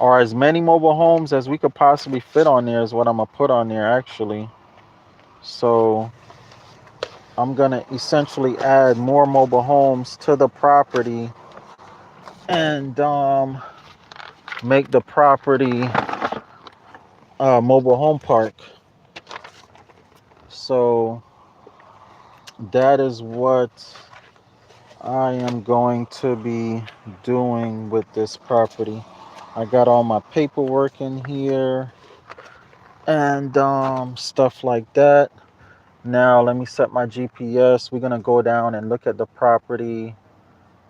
or as many mobile homes as we could possibly fit on there is what I'm gonna put on there actually. So I'm gonna essentially add more mobile homes to the property and make the property a mobile home park. So that is what I am going to be doing with this property. I got all my paperwork in here and stuff like that. Now let me set my GPS. We're gonna go down and look at the property.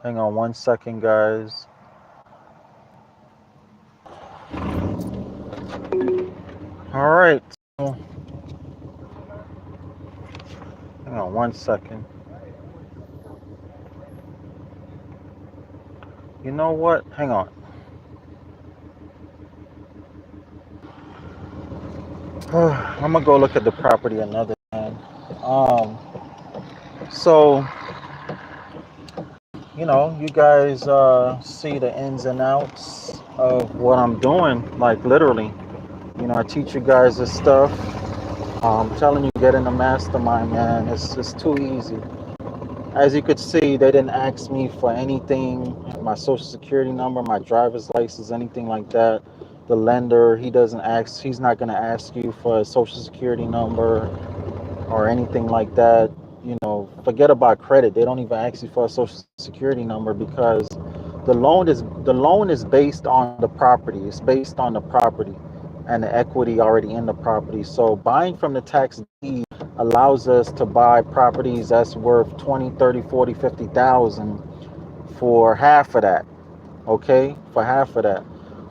Hang on 1 second, guys. All right. So, hang on 1 second. You know what? Hang on. I'm gonna go look at the property another time. Um, so you guys see the ins and outs of what I'm doing, like literally. I teach you guys this stuff. I'm telling you, get in the mastermind, man. It's too easy. As you could see, they didn't ask me for anything, my social security number, my driver's license, anything like that. The lender, he's not gonna ask you for a social security number or anything like that. Forget about credit. They don't even ask you for a social security number because the loan is based on the property. It's based on the property and the equity already in the property. So buying from the tax deed allows us to buy properties that's worth 20, 30, 40, 50,000 for half of that. Okay? For half of that.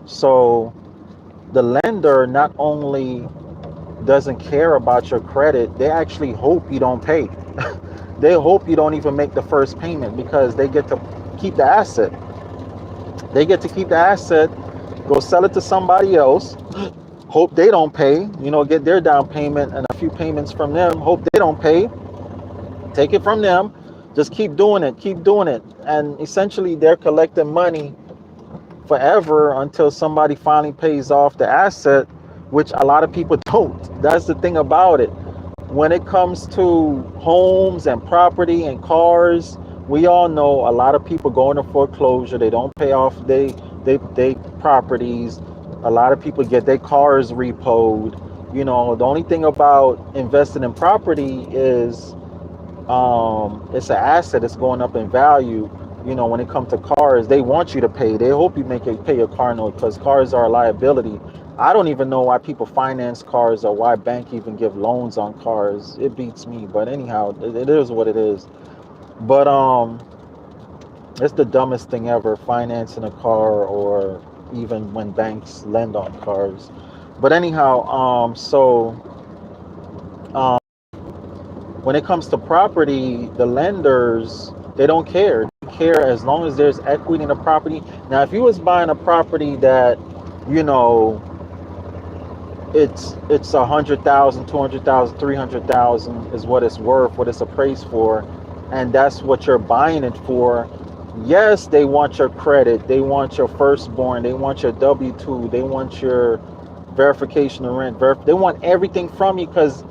So the lender not only doesn't care about your credit, they actually hope you don't pay. They hope you don't even make the first payment because they get to keep the asset. They get to keep the asset, go sell it to somebody else, hope they don't pay, get their down payment and a few payments from them, hope they don't pay, take it from them, just keep doing it, keep doing it. And essentially they're collecting money forever until somebody finally pays off the asset, which a lot of people don't. That's the thing about it. When it comes to homes and property and cars, we all know a lot of people go into foreclosure. They don't pay off they properties. A lot of people get their cars repoed. The only thing about investing in property is it's an asset. It's going up in value. When it comes to cars, they want you to pay. They hope you pay your car note because cars are a liability. I don't even know why people finance cars or why bank even give loans on cars. It beats me. But anyhow, it is what it is. But it's the dumbest thing ever, financing a car or even when banks lend on cars. But anyhow, um, when it comes to property, the lenders, they don't care. They care as long as there's equity in the property. Now, if you was buying a property that, you know, it's 100,000, 200,000, 300,000 is what it's worth, what it's appraised for, and that's what you're buying it for. Yes, they want your credit, they want your firstborn, they want your W-2, they want your verification of rent, they want everything from you because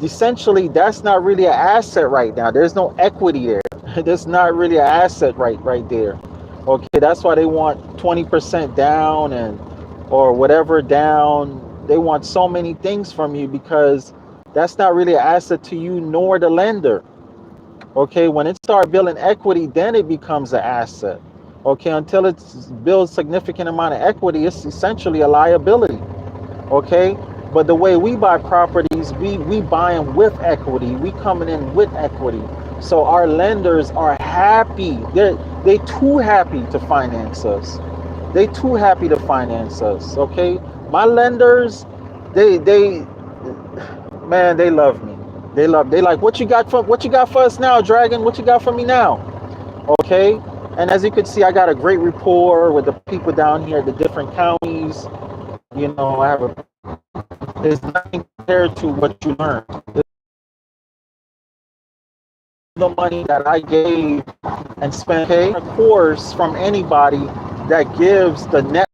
essentially that's not really an asset right now. There's no equity there. That's not really an asset right there. Okay, that's why they want 20% down and or whatever down. They want so many things from you because that's not really an asset to you nor the lender. Okay, when it starts building equity, then it becomes an asset. Okay, until it builds significant amount of equity, it's essentially a liability. Okay, but the way we buy properties, we buy them with equity. We coming in with equity, so our lenders are happy. They too happy to finance us. They too happy to finance us. Okay, my lenders, they man, they love me. They like what you got for us now, Dragon. What you got for me now? Okay, and as you can see, I got a great rapport with the people down here, the different counties. I have a There's nothing compared to what you learn. The money that I gave and spent, okay, a course from anybody that gives the net